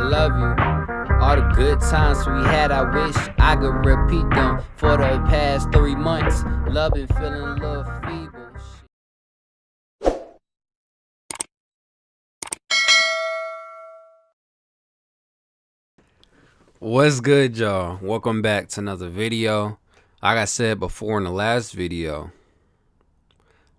love you. All the good times we had, I wish I could repeat them for the past 3 months. Love and feeling a little feeble. What's good, y'all? Welcome back to another video. Like I said before in the last video,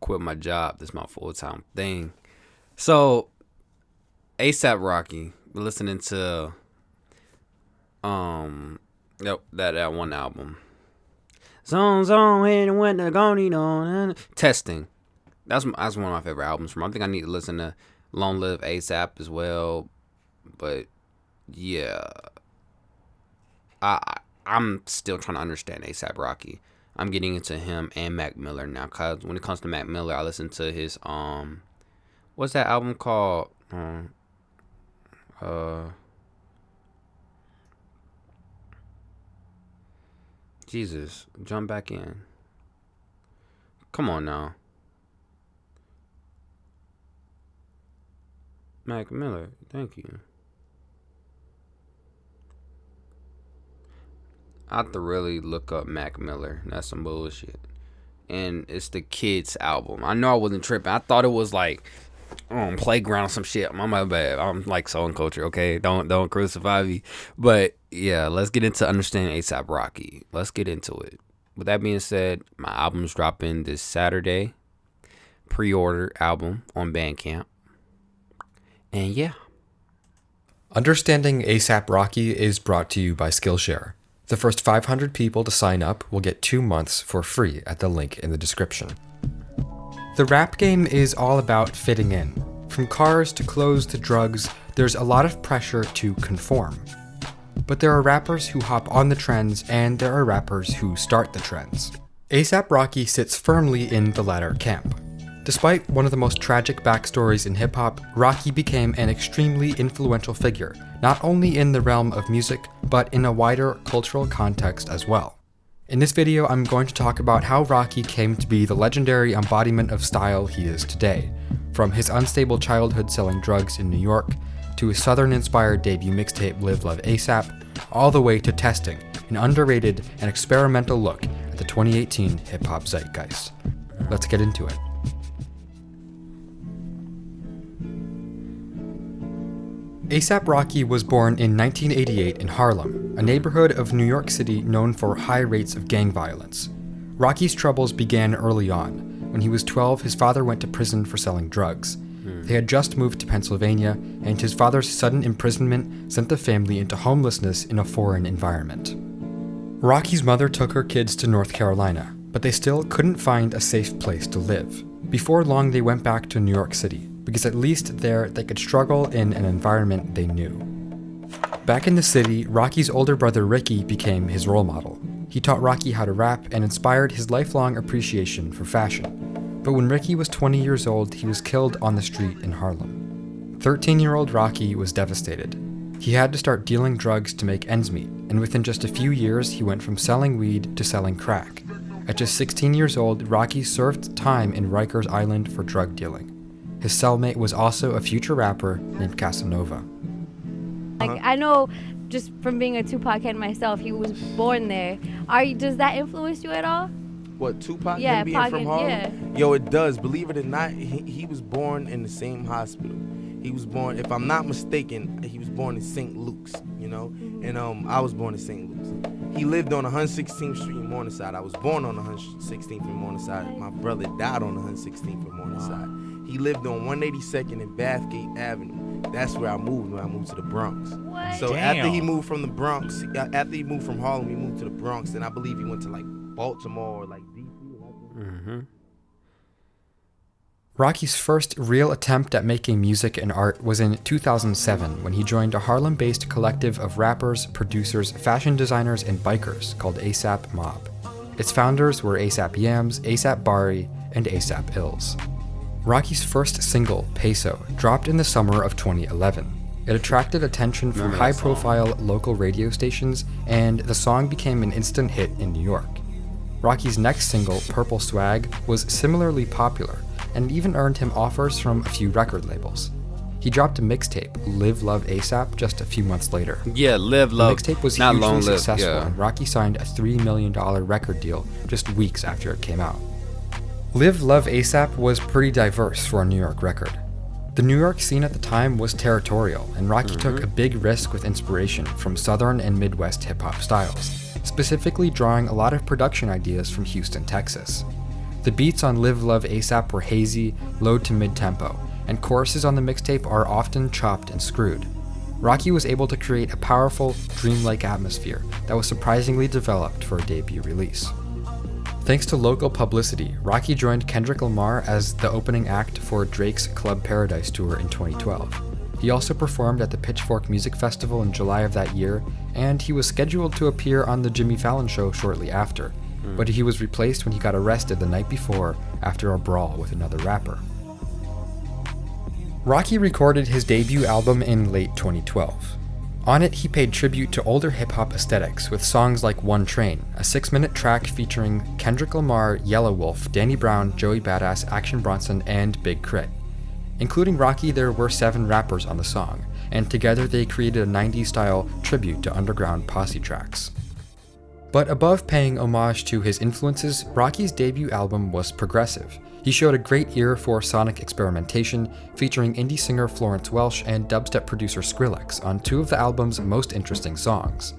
quit my job. This is my full-time thing. So, A$AP Rocky, we're listening to that one album. Zone and when the going on testing. That's one of my favorite albums from. I think I need to listen to Long Live A$AP as well. But yeah. I'm still trying to understand A$AP Rocky. I'm getting into him and Mac Miller now, cause when it comes to Mac Miller, I listen to his what's that album called? Jesus, jump back in. Come on now. Mac Miller, thank you. I have to really look up Mac Miller. That's some bullshit. And it's the Kids album. I know I wasn't tripping. I thought it was like Playground or some shit. My bad. I'm like Soul Culture, okay? Don't crucify me. But yeah, let's get into understanding A$AP Rocky. Let's get into it. With that being said, my album's dropping this Saturday. Pre-order album on Bandcamp. And yeah. Understanding A$AP Rocky is brought to you by Skillshare. The first 500 people to sign up will get 2 months for free at the link in the description. The rap game is all about fitting in. From cars to clothes to drugs, there's a lot of pressure to conform. But there are rappers who hop on the trends, and there are rappers who start the trends. A$AP Rocky sits firmly in the latter camp. Despite one of the most tragic backstories in hip-hop, Rocky became an extremely influential figure, not only in the realm of music, but in a wider cultural context as well. In this video, I'm going to talk about how Rocky came to be the legendary embodiment of style he is today, from his unstable childhood selling drugs in New York, to his southern-inspired debut mixtape Live Love A$AP, all the way to Testing, an underrated and experimental look at the 2018 hip-hop zeitgeist. Let's get into it. A$AP Rocky was born in 1988 in Harlem, a neighborhood of New York City known for high rates of gang violence. Rocky's troubles began early on. When he was 12, his father went to prison for selling drugs. They had just moved to Pennsylvania, and his father's sudden imprisonment sent the family into homelessness in a foreign environment. Rocky's mother took her kids to North Carolina, but they still couldn't find a safe place to live. Before long, they went back to New York City, because at least there they could struggle in an environment they knew. Back in the city, Rocky's older brother Ricky became his role model. He taught Rocky how to rap and inspired his lifelong appreciation for fashion. But when Ricky was 20 years old, he was killed on the street in Harlem. 13-year-old Rocky was devastated. He had to start dealing drugs to make ends meet, and within just a few years, he went from selling weed to selling crack. At just 16 years old, Rocky served time in Rikers Island for drug dealing. His cellmate was also a future rapper named Casanova. Like, I know just from being a Tupac head myself, he was born there. Does that influence you at all? What, Tupac? Yeah, him being Pac, from Harlem? yeah. Yo, it does. Believe it or not, he was born in the same hospital. He was born, if I'm not mistaken, he was born in St. Luke's, you know? And I was born in St. Luke's. He lived on 116th Street in Morningside. I was born on 116th in Morningside. My brother died on 116th in Morningside. He lived on 182nd and Bathgate Avenue. That's where I moved when I moved to the Bronx. What? So after he moved from the Bronx, after he moved from Harlem, he moved to the Bronx, and I believe he went to like Baltimore or like DC. Rocky's first real attempt at making music and art was in 2007 when he joined a Harlem-based collective of rappers, producers, fashion designers, and bikers called A$AP Mob. Its founders were A$AP Yams, A$AP Bari, and A$AP Ills. Rocky's first single, Peso, dropped in the summer of 2011. It attracted attention from high-profile local radio stations, and the song became an instant hit in New York. Rocky's next single, Purple Swag, was similarly popular, and even earned him offers from a few record labels. He He dropped a mixtape, Live Love ASAP, just a few months later. Yeah, Live The Love. mixtape was not hugely Long Live. successful, Yeah. and Rocky signed a $3 million record deal just weeks after it came out. Live Love ASAP was pretty diverse for a New York record. The New York scene at the time was territorial, and Rocky took a big risk with inspiration from Southern and Midwest hip-hop styles, specifically drawing a lot of production ideas from Houston, Texas. The beats on Live Love ASAP were hazy, low to mid-tempo, and choruses on the mixtape are often chopped and screwed. Rocky was able to create a powerful, dreamlike atmosphere that was surprisingly developed for a debut release. Thanks to local publicity, Rocky joined Kendrick Lamar as the opening act for Drake's Club Paradise tour in 2012. He also performed at the Pitchfork Music Festival in July of that year, and he was scheduled to appear on The Jimmy Fallon Show shortly after, but he was replaced when he got arrested the night before after a brawl with another rapper. Rocky recorded his debut album in late 2012. On it, he paid tribute to older hip-hop aesthetics with songs like One Train, a 6-minute track featuring Kendrick Lamar, Yellow Wolf, Danny Brown, Joey Badass, Action Bronson, and Big Crit. Including Rocky, there were 7 rappers on the song, and together they created a 90s-style tribute to underground posse tracks. But above paying homage to his influences, Rocky's debut album was progressive. He showed a great ear for sonic experimentation, featuring indie singer Florence Welch and dubstep producer Skrillex on 2 of the album's most interesting songs.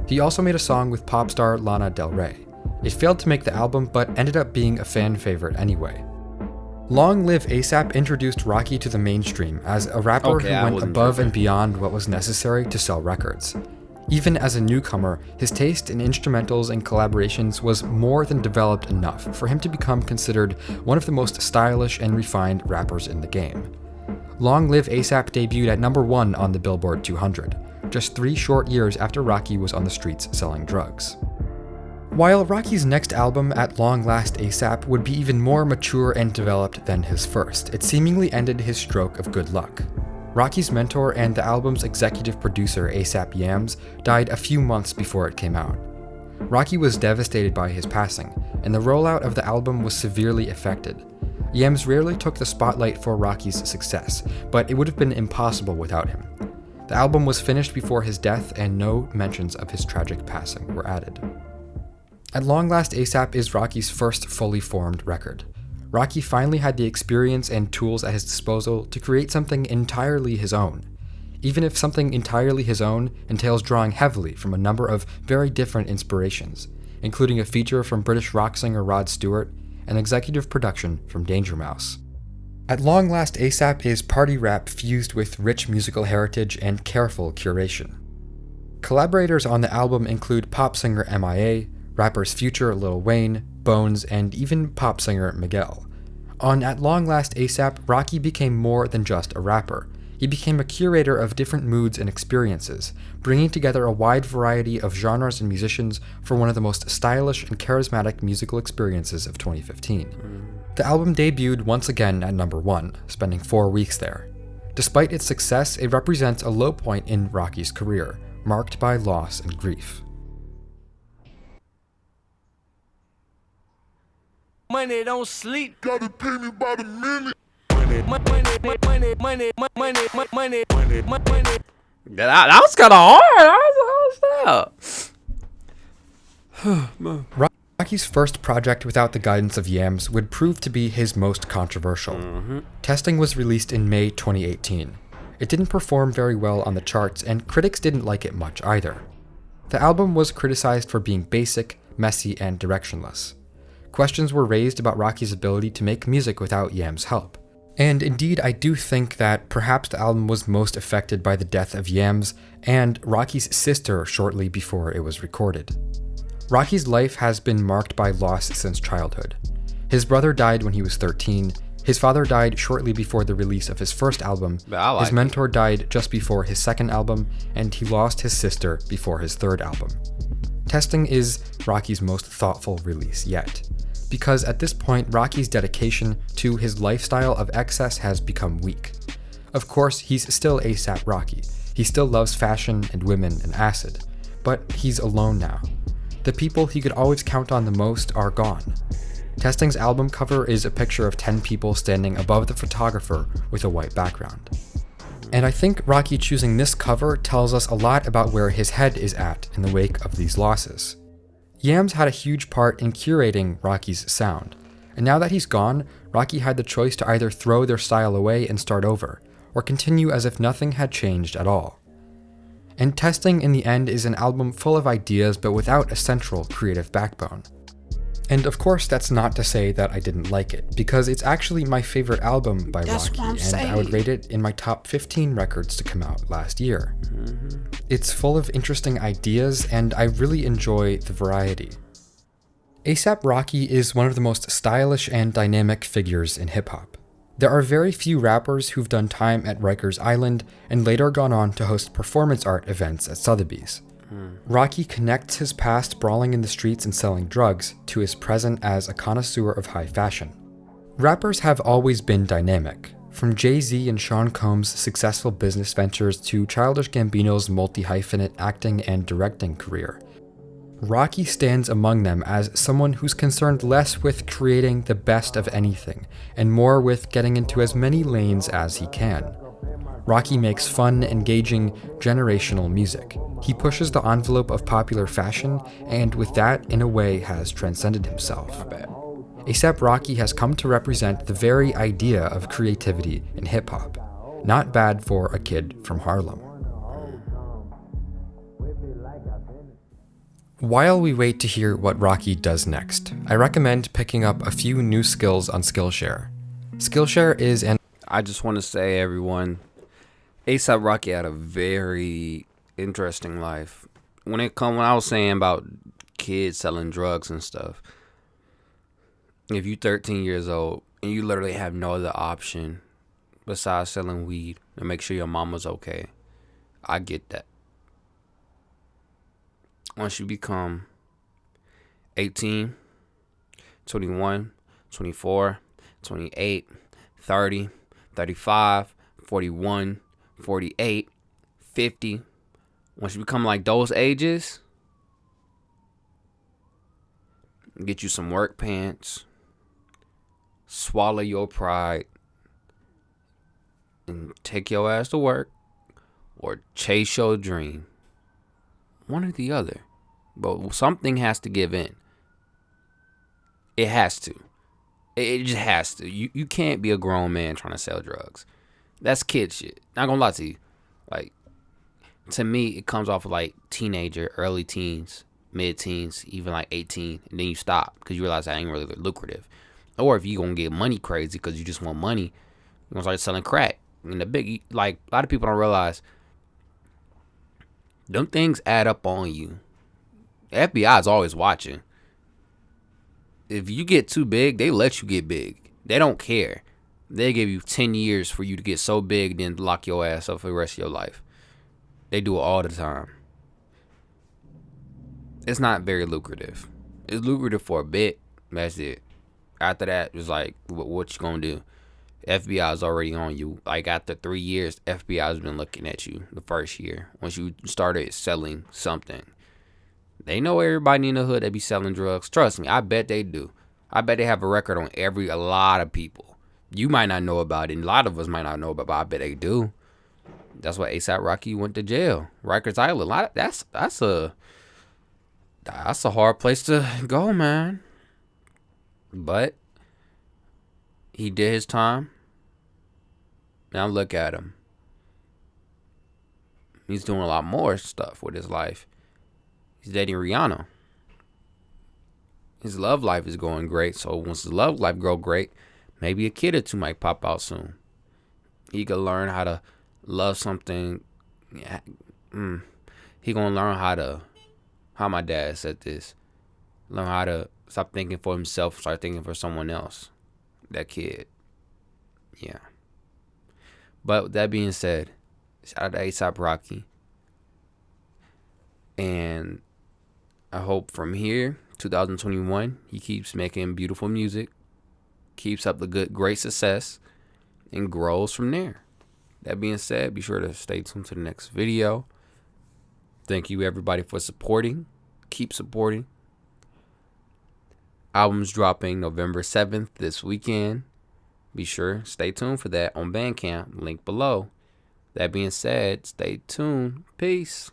He also made a song with pop star Lana Del Rey. It failed to make the album, but ended up being a fan favorite anyway. Long Live ASAP introduced Rocky to the mainstream as a rapper who went above and beyond what was necessary to sell records. Even as a newcomer, his taste in instrumentals and collaborations was more than developed enough for him to become considered one of the most stylish and refined rappers in the game. Long Live ASAP debuted at number 1 on the Billboard 200, just 3 short years after Rocky was on the streets selling drugs. While Rocky's next album, At Long Last ASAP, would be even more mature and developed than his first, it seemingly ended his stroke of good luck. Rocky's mentor and the album's executive producer, ASAP Yams, died a few months before it came out. Rocky was devastated by his passing, and the rollout of the album was severely affected. Yams rarely took the spotlight for Rocky's success, but it would have been impossible without him. The album was finished before his death, and no mentions of his tragic passing were added. At Long Last ASAP is Rocky's first fully formed record. Rocky finally had the experience and tools at his disposal to create something entirely his own, even if something entirely his own entails drawing heavily from a number of very different inspirations, including a feature from British rock singer Rod Stewart and executive production from Danger Mouse. At Long Last ASAP is party rap fused with rich musical heritage and careful curation. Collaborators on the album include pop singer MIA, rappers Future, Lil Wayne, Bones, and even pop singer Miguel. On At Long Last ASAP, Rocky became more than just a rapper. He became a curator of different moods and experiences, bringing together a wide variety of genres and musicians for one of the most stylish and charismatic musical experiences of 2015. The album debuted once again at number 1, spending 4 weeks there. Despite its success, it represents a low point in Rocky's career, marked by loss and grief. Money don't sleep. Gotta pay me by the minute. Money. That was kind of hard. That was Rocky's first project without the guidance of Yams would prove to be his most controversial. Testing was released in May 2018. It didn't perform very well on the charts, and critics didn't like it much either. The album was criticized for being basic, messy, and directionless. Questions were raised about Rocky's ability to make music without Yams' help. And indeed, I do think that perhaps the album was most affected by the death of Yams and Rocky's sister shortly before it was recorded. Rocky's life has been marked by loss since childhood. His brother died when he was 13, his father died shortly before the release of his first album, his mentor died just before his second album, and he lost his sister before his third album. Testing is Rocky's most thoughtful release yet, because at this point, Rocky's dedication to his lifestyle of excess has become weak. Of course, he's still ASAP Rocky. He still loves fashion and women and acid, but he's alone now. The people he could always count on the most are gone. Testing's album cover is a picture of 10 people standing above the photographer with a white background. And I think Rocky choosing this cover tells us a lot about where his head is at in the wake of these losses. Yams had a huge part in curating Rocky's sound, and now that he's gone, Rocky had the choice to either throw their style away and start over, or continue as if nothing had changed at all. And Testing in the end is an album full of ideas but without a central creative backbone. And of course that's not to say that I didn't like it, because it's actually my favorite album by Rocky, and I would rate it in my top 15 records to come out last year. It's full of interesting ideas, and I really enjoy the variety. A$AP Rocky is one of the most stylish and dynamic figures in hip-hop. There are very few rappers who've done time at Rikers Island and later gone on to host performance art events at Sotheby's. Rocky connects his past brawling in the streets and selling drugs to his present as a connoisseur of high fashion. Rappers have always been dynamic, from Jay-Z and Sean Combs' successful business ventures to Childish Gambino's multi-hyphenate acting and directing career. Rocky stands among them as someone who's concerned less with creating the best of anything and more with getting into as many lanes as he can. Rocky makes fun, engaging, generational music. He pushes the envelope of popular fashion, and with that, in a way, has transcended himself. A$AP Rocky has come to represent the very idea of creativity in hip-hop. Not bad for a kid from Harlem. While we wait to hear what Rocky does next, I recommend picking up a few new skills on Skillshare. Skillshare is an... I just want to say, everyone, A$AP Rocky had a very interesting life. When I was saying about kids selling drugs and stuff, if you're 13 years old and you literally have no other option besides selling weed to make sure your mama's okay, I get that. Once you become 18, 21, 24, 28, 30, 35, 41, 48, 50, once you become like those ages, get you some work pants, swallow your pride, and take your ass to work or chase your dream. One or the other. But something has to give in. It has to. It just has to. You can't be a grown man trying to sell drugs. That's kid shit. Not gonna lie to you. Like, to me, it comes off of like teenager, early teens, mid-teens, even like 18. And then you stop because you realize that ain't really lucrative. Or if you gonna get money crazy because you just want money, you're gonna start selling crack. And a lot of people don't realize them things add up on you. The FBI is always watching. If you get too big, they let you get big. They don't care. They give you 10 years for you to get so big, then lock your ass up for the rest of your life. They do it all the time. It's not very lucrative. It's lucrative for a bit. That's it. After that, it's like, what you gonna do? FBI is already on you. Like, after 3 years, FBI has been looking at you the first year. Once you started selling something. They know everybody in the hood that be selling drugs. Trust me, I bet they do. I bet they have a record on a lot of people. You might not know about it, and a lot of us might not know about it, but I bet they do. That's why A$AP Rocky went to jail. Rikers Island. That's a hard place to go, man. But he did his time. Now look at him. He's doing a lot more stuff with his life. He's dating Rihanna. His love life is going great. So once his love life grow great, maybe a kid or two might pop out soon. He could learn how to love something. He gonna learn how my dad said this. Learn how to stop thinking for himself, start thinking for someone else. That kid. Yeah. But with that being said, shout out to A$AP Rocky. And I hope from here, 2021, he keeps making beautiful music, keeps up the great success, and grows from there. That being said, be sure to stay tuned to the next video. Thank you, everybody, for supporting. Keep supporting. Albums dropping November 7th this weekend. Be sure, stay tuned for that on Bandcamp, link below. That being said, stay tuned. Peace.